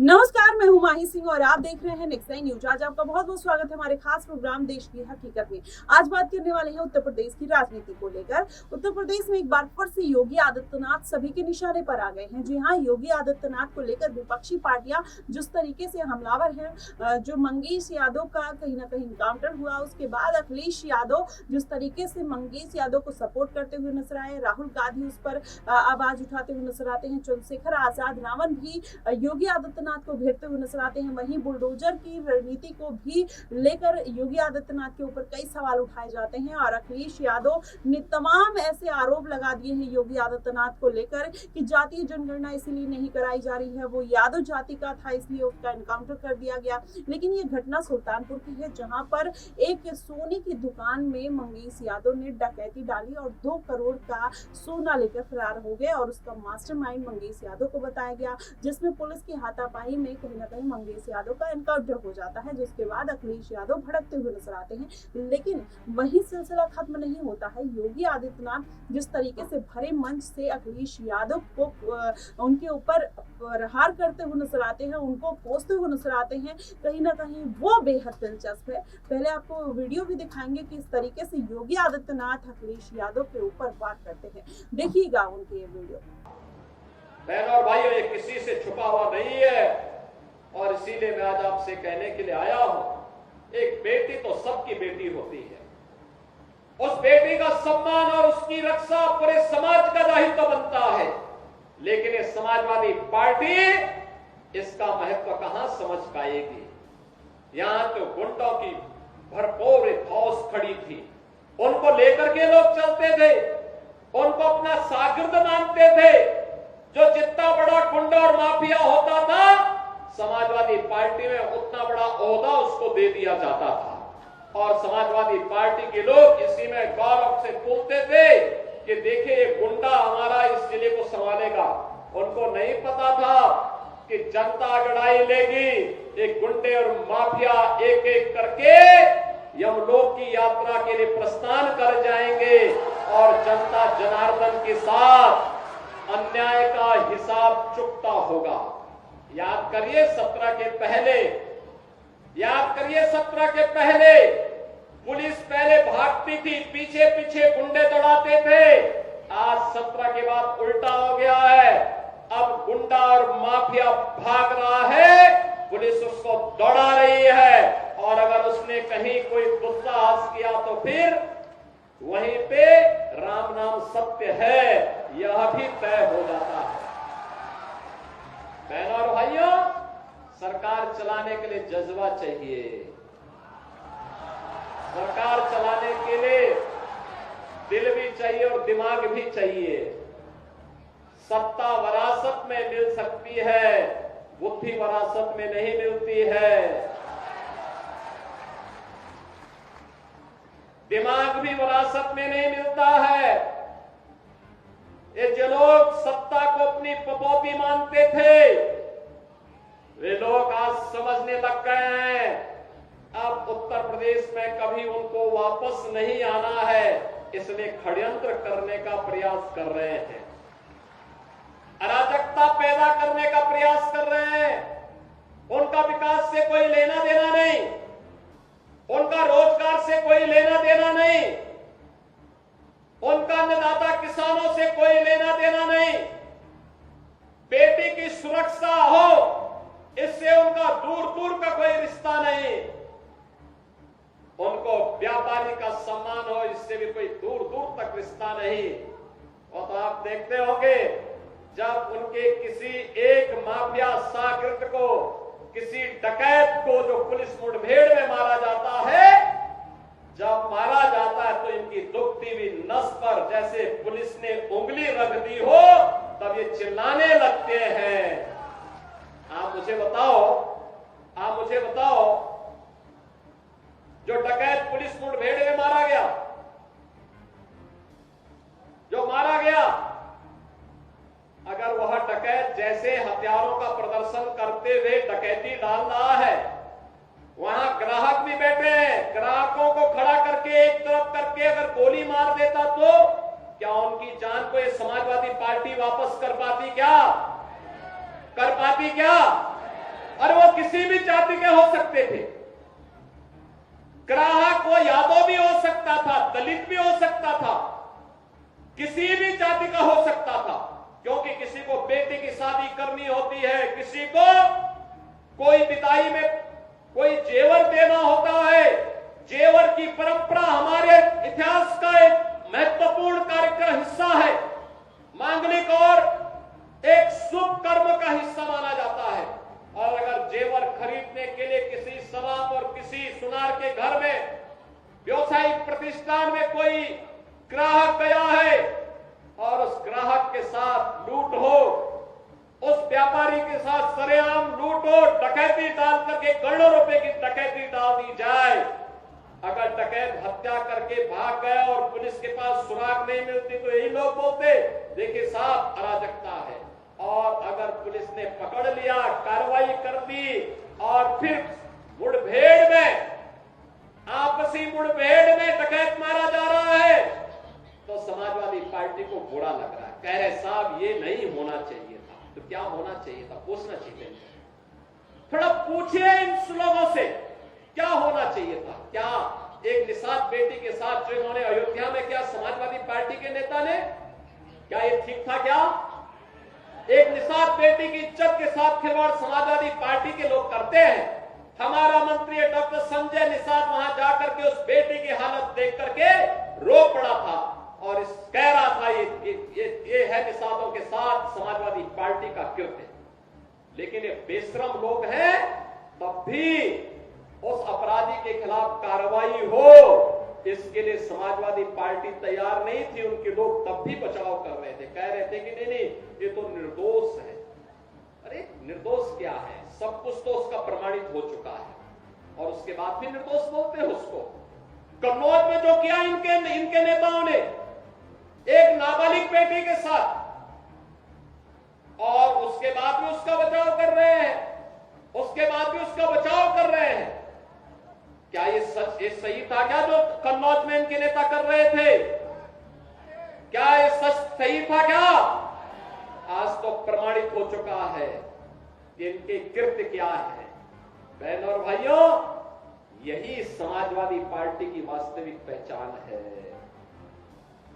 नमस्कार, मैं हूं माही सिंह और आप देख रहे हैं नेक्स्ट नाइन न्यूज। आज आपका बहुत बहुत स्वागत है हमारे खास प्रोग्राम देश की हकीकत में। आज बात करने वाले हैं उत्तर प्रदेश की राजनीति को लेकर। उत्तर प्रदेश में एक बार फिर से योगी आदित्यनाथ सभी के निशाने पर आ गए हैं। जी हाँ, योगी आदित्यनाथ को लेकर विपक्षी पार्टियां जिस तरीके से हमलावर हैं, जो मंगेश यादव का कहीं ना कहीं इनकाउंटर हुआ, उसके बाद अखिलेश यादव जिस तरीके से मंगेश यादव को सपोर्ट करते हुए नजर आए, राहुल गांधी उस पर आवाज उठाते हुए नजर आते हैं, चंद्रशेखर आजाद रावण भी योगी आदित्यनाथ को घेरते हुए नजर आते हैं। वहीं बुलडोजर की रणनीति को भी लेकर योगी आदित्यनाथ के ऊपर कई सवाल उठाए जाते हैं और अखिलेश यादव ने तमाम ऐसे आरोप लगा दिए हैं योगी आदित्यनाथ को लेकर कि जातीय जनगणना इसीलिए नहीं कराई जा रही है, वो यादव जाति का था इसलिए उसका एनकाउंटर कर दिया गया। लेकिन ये घटना सुल्तानपुर की है, जहां पर एक सोने की दुकान में मंगेश यादव ने डकैती डाली और 2 करोड़ का सोना लेकर फरार हो गए और उसका मास्टरमाइंड मंगेश यादव को बताया गया, जिसमें पुलिस की हाथापाई में कहीं ना कहीं मंगेश यादव का एनकाउंटर हो जाता है, जिसके बाद अखिलेश यादव भड़कते हुए नजर आते हैं। लेकिन वही सिलसिला खत्म नहीं होता है। योगी आदित्यनाथ जिस तरीके से भरे मंच से अखिलेश यादव को उनके ऊपर प्रहार करते हुए नजर आते हैं, उनको कोसते हुए नजर आते हैं, कहीं ना कहीं वो बेहद दिलचस्प है। पहले आपको वीडियो भी दिखाएंगे कि इस तरीके से योगी आदित्यनाथ अखिलेश यादव के ऊपर बात करते हैं। देखिएगा उनकी ये वीडियो। बहनों और भाइयों, ये किसी से छुपा हुआ नहीं है और इसीलिए मैं आज आपसे कहने के लिए आया हूं, एक बेटी तो सबकी बेटी होती है। उस बेटी का सम्मान और उसकी रक्षा पूरे समाज का दायित्व बनता है। लेकिन ये समाजवादी पार्टी इसका महत्व कहां समझ पाएगी। यहां तो गुंडों की भरपूर फौज खड़ी थी, उनको लेकर के लोग चलते थे, उनको अपना शागिर्द मानते थे। जो जितना बड़ा गुंडा और माफिया होता था, समाजवादी पार्टी में उतना बड़ा ओहदा उसको दे दिया जाता था और समाजवादी पार्टी के लोग इसी में गौरव से बोलते थे कि देखिए ये गुंडा हमारा इस जिले को संभालेगा। उनको नहीं पता था कि जनता अगड़ाई लेगी, एक गुंडे और माफिया एक एक करके यमलोक की यात्रा के लिए प्रस्थान कर जाएंगे और जनता जनार्दन के साथ अन्याय का हिसाब चुकता होगा। याद करिए 17 के पहले, याद करिए 17 के पहले पुलिस पहले भागती थी, पीछे पीछे गुंडे दौड़ाते थे। आज 17 के बाद उल्टा हो गया है। अब गुंडा और माफिया भाग रहा है, पुलिस उसको दौड़ा रही है और अगर उसने कहीं कोई दुस्साहस किया तो फिर वहीं पे राम नाम सत्य है, यह भी तय हो जाता है। बहनों और भाइयों, सरकार चलाने के लिए जज्बा चाहिए, सरकार चलाने के लिए दिल भी चाहिए और दिमाग भी चाहिए। सत्ता वरासत में मिल सकती है, बुद्धि वरासत में नहीं मिलती है। दिमाग भी विरासत में नहीं मिलता है। ये जो लोग सत्ता को अपनी पपौती मानते थे, वे लोग आज समझने लग गए हैं अब उत्तर प्रदेश में कभी उनको वापस नहीं आना है, इसलिए षड्यंत्र करने का प्रयास कर रहे हैं, अराजकता पैदा करने का प्रयास कर रहे हैं। उनका विकास से कोई लेना देना नहीं, उनका रोजगार से कोई लेना देना नहीं, उनका अन्नदाता किसानों से कोई लेना देना नहीं। बेटी की सुरक्षा हो, इससे उनका दूर दूर का कोई रिश्ता नहीं। उनको व्यापारी का सम्मान हो, इससे भी कोई दूर दूर तक रिश्ता नहीं। और तो आप देखते होंगे जब उनके किसी एक माफिया शागिर्द को, किसी डकैत को जो पुलिस मुठभेड़ में मारा जाता है, जब मारा जाता है तो इनकी दुखती हुई नस पर जैसे पुलिस ने उंगली रख दी हो, तब ये चिल्लाने लगते हैं। आप मुझे बताओ, आप मुझे बताओ, जो डकैत पुलिस मुठभेड़ में मारा गया, जो मारा गया, अगर वह डकैत जैसे हथियारों का प्रदर्शन करते हुए डकैती डाल रहा है, वहां ग्राहक भी बैठे हैं, ग्राहकों को खड़ा करके एक तरफ करके अगर गोली मार देता तो क्या उनकी जान को ये समाजवादी पार्टी वापस कर पाती? क्या कर पाती? क्या और वो किसी भी जाति के हो सकते थे। ग्राहक वो यादव भी हो सकता था, दलित भी हो सकता था, किसी भी जाति का हो सकता था, क्योंकि किसी को बेटी की शादी करनी होती है, किसी को कोई विदाई में कोई जेवर देना होता है। जेवर की परंपरा हमारे इतिहास का एक महत्वपूर्ण कार्य का हिस्सा है, मांगलिक और एक शुभ कर्म का हिस्सा माना जाता है। और अगर जेवर खरीदने के लिए किसी शराब और किसी सुनार के घर में व्यवसायिक प्रतिष्ठान में कोई ग्राहक गया है और उस ग्राहक के साथ लूट हो, उस व्यापारी के साथ सरेआम लूट हो, डकैती डाल करके करोड़ों रुपए की डकैती डाल दी जाए, अगर डकैत हत्या करके भाग गया और पुलिस के पास सुराग नहीं मिलती तो यही लोग बोलते देखिए साहब अराजकता है। और अगर पुलिस ने पकड़ लिया, कार्रवाई कर दी और फिर मुठभेड़ में, आपसी मुठभेड़ में डकैत मारा जा रहा है तो समाजवादी पार्टी को बुरा लग रहा है, कह रहे साहब ये नहीं होना चाहिए था। तो क्या होना चाहिए था, पूछना चाहिए। थोड़ा पूछिए इन लोगों से क्या होना चाहिए था। क्या एक निषाद बेटी के साथ जो इन्होंने अयोध्या में, क्या समाजवादी पार्टी के नेता ने, क्या ये ठीक था? क्या एक निषाद बेटी की इज्जत के साथ खिलवाड़ समाजवादी पार्टी के लोग करते हैं? हमारा मंत्री डॉक्टर संजय निषाद वहां जाकर के उस बेटी की हालत देख करके रो पड़ा था और इस कह रहा था ये है निषादों के साथ समाजवादी पार्टी का कृत्य। लेकिन ये बेशरम लोग हैं, तब भी उस अपराधी के खिलाफ कार्रवाई हो इसके लिए समाजवादी पार्टी तैयार नहीं थी। उनके लोग तब भी बचाव कर रहे थे, कह रहे थे कि नहीं नहीं ये तो निर्दोष है। अरे निर्दोष क्या है, सब कुछ तो उसका प्रमाणित हो चुका है और उसके बाद भी निर्दोष बोलते हैं उसको। कन्नौज में जो किया इनके नेताओं ने एक नाबालिग बेटी के साथ, और उसके बाद भी उसका बचाव कर रहे हैं, उसके बाद भी उसका बचाव कर रहे हैं। क्या ये सच, ये सही था क्या जो कन्नौज में इनके नेता कर रहे थे? क्या ये सच सही था क्या? आज तो प्रमाणित हो चुका है कि इनके कृत्य क्या है। बहनों और भाइयों, यही समाजवादी पार्टी की वास्तविक पहचान है,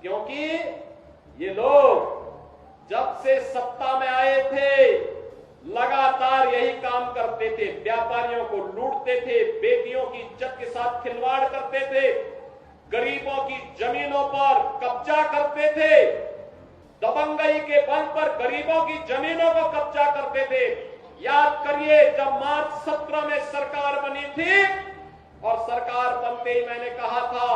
क्योंकि ये लोग जब से सत्ता में आए थे लगातार यही काम करते थे। व्यापारियों को लूटते थे, बेटियों की इज्जत के साथ खिलवाड़ करते थे, गरीबों की जमीनों पर कब्जा करते थे, दबंगई के बल पर गरीबों की जमीनों को कब्जा करते थे। याद करिए जब मार्च 17 में सरकार बनी थी और सरकार बनते ही मैंने कहा था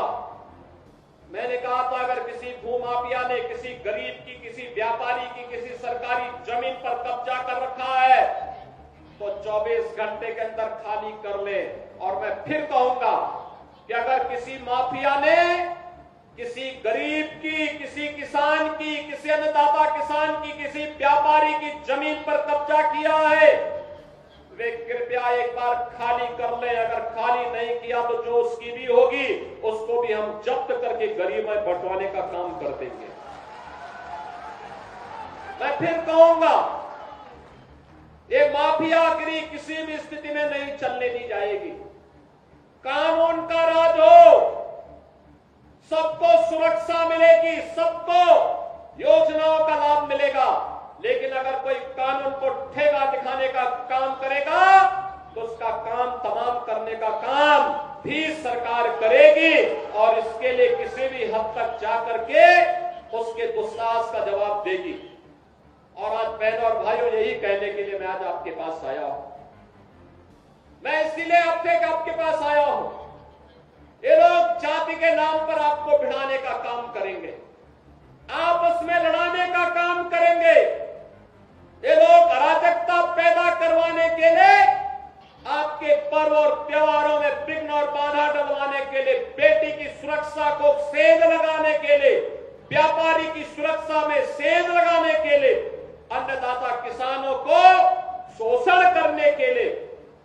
अगर किसी भूमाफिया ने किसी गरीब की, किसी व्यापारी की, किसी सरकारी जमीन पर कब्जा कर रखा है तो 24 घंटे के अंदर खाली कर ले। और मैं फिर कहूंगा कि अगर किसी माफिया ने किसी गरीब की, किसी किसान की, किसी अन्नदाता किसान की, किसी व्यापारी की जमीन पर कब्जा किया है वे कृपया एक बार खाली कर ले। अगर खाली नहीं किया तो जो उसकी भी होगी उसको भी हम जब्त करके गरीब में बंटवाने का काम कर देंगे। मैं फिर कहूंगा ये माफियागिरी किसी भी स्थिति में नहीं चलने दी जाएगी। कानून का राज हो, सबको सुरक्षा मिलेगी, सबको योजनाओं का लाभ मिलेगा। लेकिन अगर कोई कानून को ठेगा दिखाने का काम करेगा तो उसका काम तमाम करने का काम भी सरकार करेगी और इसके लिए किसी भी हद तक जाकर के उसके दुस्साहस का जवाब देगी। और आज बहनों और भाइयों यही कहने के लिए मैं आज आपके पास आया हूं। मैं इसीलिए आपके पास आया हूं। ये लोग जाति के नाम पर आपको भिड़ाने का काम करेंगे, आपस में लड़ाने का काम करेंगे। ये लोग अराजकता पैदा करवाने के लिए, आपके पर्व और त्योहारों में विघ्न और बाधा डलवाने के लिए, बेटी की सुरक्षा को सेंध लगाने के लिए, व्यापारी की सुरक्षा में सेंध लगाने के लिए, अन्नदाता किसानों को शोषण करने के लिए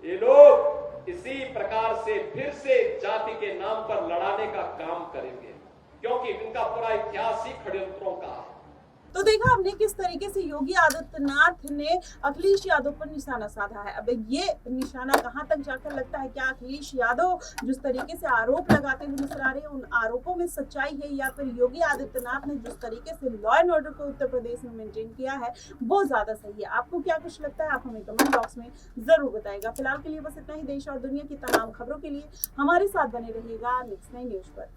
ये लोग इसी प्रकार से फिर से जाति के नाम पर लड़ाने का काम करेंगे, क्योंकि इनका पूरा इतिहास ही षड्यंत्रों का है। तो देखा हमने किस तरीके से योगी आदित्यनाथ ने अखिलेश यादव पर निशाना साधा है। अब ये निशाना कहां तक जाकर लगता है, क्या अखिलेश यादव जिस तरीके से आरोप लगाते हुए नजर आ रहे हैं उन आरोपों में सच्चाई है, या फिर योगी आदित्यनाथ ने जिस तरीके से लॉ एंड ऑर्डर को उत्तर प्रदेश में मेंटेन किया है वो ज्यादा सही है? आपको क्या कुछ लगता है, आप हमें कमेंट बॉक्स में जरूर बताएगा। फिलहाल के लिए बस इतना ही। देश और दुनिया की तमाम खबरों के लिए हमारे साथ बने रहिएगा नेक्स्ट 9 न्यूज पर।